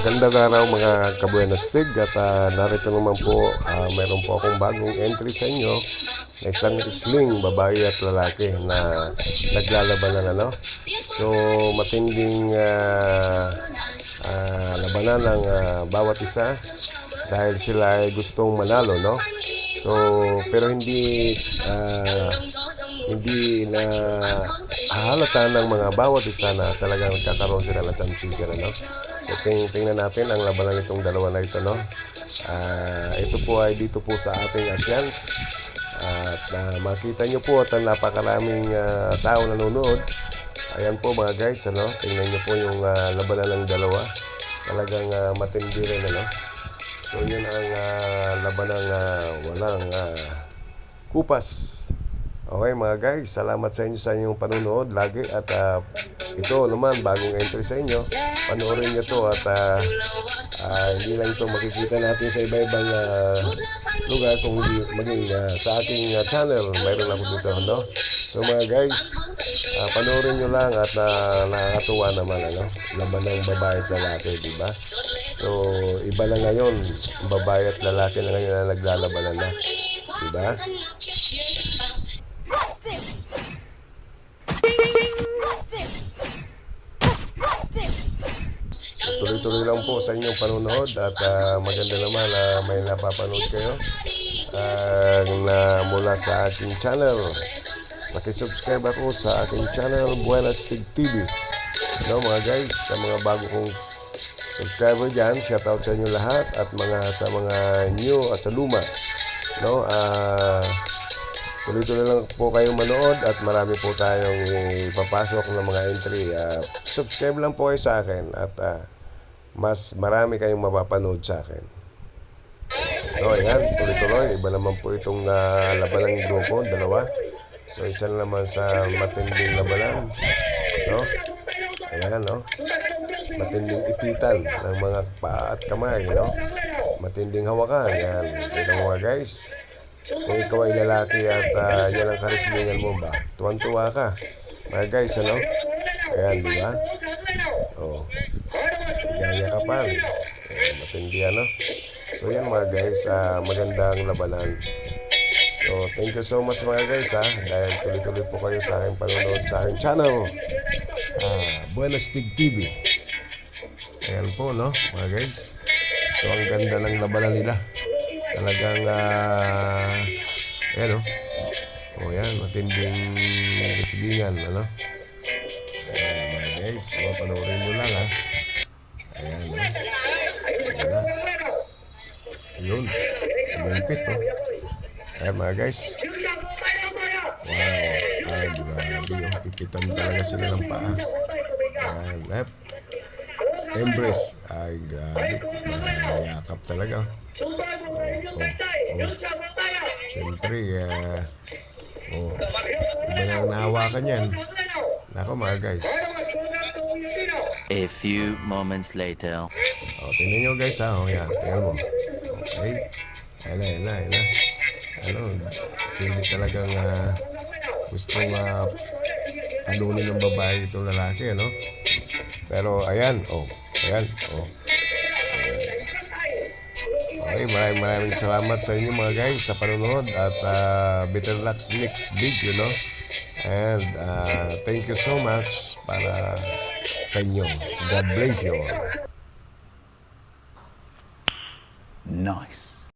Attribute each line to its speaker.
Speaker 1: Magandang araw mga kabuenos tig at narito naman po, meron po akong bagong entry sa inyo na isang isling babae at lalaki na naglalabanan ano. So matinding labanan ng bawat isa dahil sila ay gustong manalo, no. So pero hindi na hahalata ng mga bawat isa na talagang nagkakaroon sila ng champion, ano. So tingnan natin ang labanan nitong dalawa na ito, no. Ito po ay dito po sa ating ASEAN at makita nyo po at napakaraming tao nanonood. Ayan po mga guys, ano, tingnan nyo po yung labanan ng dalawa. Talagang matindi rin, ano. So yun ang labanan walang kupas. Okay mga guys, salamat sa inyo sa inyong panunood lagi at ito naman bagong entry sa inyo. Panoorin nyo to at hindi lang ito makikita natin sa iba-ibang lugar kung maging sa aking channel. Mayroon ako dito, no? So mga guys, panoorin nyo lang at nakakatuwa naman, ano? Laban ng babae at lalaki, diba? So iba na ngayon, babae at lalaki na ngayon na naglalabanan na, diba? Tuloy-tuloy lang po sa inyong panonood at maganda naman na may napapanood kayo na mula sa aking channel. Paki-subscribe ako sa aking channel Buenas Tig TV. No, mga guys, sa mga bago kong subscriber dyan, shoutout sa inyo lahat at sa mga new at sa luma. No, tuloy-tuloy lang po kayong manood at marami po tayong ipapasok ng mga entry. Subscribe lang po kayo sa akin at mas marami kayong mapapanood sa akin. No, ayan, tuloy-tuloy. Iba naman po itong laban ng grupo, dalawa. So, isa naman sa matinding labanan. No? Ayan, no? Matinding ipitan ng mga paa at kamay, no? Matinding hawakan. Ayan, ito mga guys. Kung ikaw ay lalaki at yan ang karislingan mo ba, tuwan-tuwa ka. Mga guys, ano? Ayan, di ba? Oh. Yayakapan. Matindi, ano? So yan mga guys, magandang labanan. So thank you so much mga guys, dahil tuloy-tuloy po kayo sa aking panonood sa aking channel Buenas Tig TV. Ayan po, no mga guys. So ang ganda ng labanan nila. Talagang ayan, no. O yan, matinding resilingan, ano. Ayan mga guys, panoorin nyo lang, ayan, no. Ayun, malapit, oh. Ayan mga guys. Wow, ay grabe, oh. Kikitan talaga sila ng paa. Ayan, left. Embrace. Ay grabe, yakap talaga. Siyempre, iba na ang nahawakan yan. Nako mga guys.
Speaker 2: A few moments later.
Speaker 1: Tingnan nyo guys, yan, tingnan mo. Okay, ayan na. Ano, hindi talagang gustong talunin ng babae itong lalaki, ano. Pero ayan, ayan. Okay, maraming salamat sa inyo mga guys sa panonood at better luck next video, no. And thank you so much para sa inyo. God bless you all.
Speaker 2: Nice.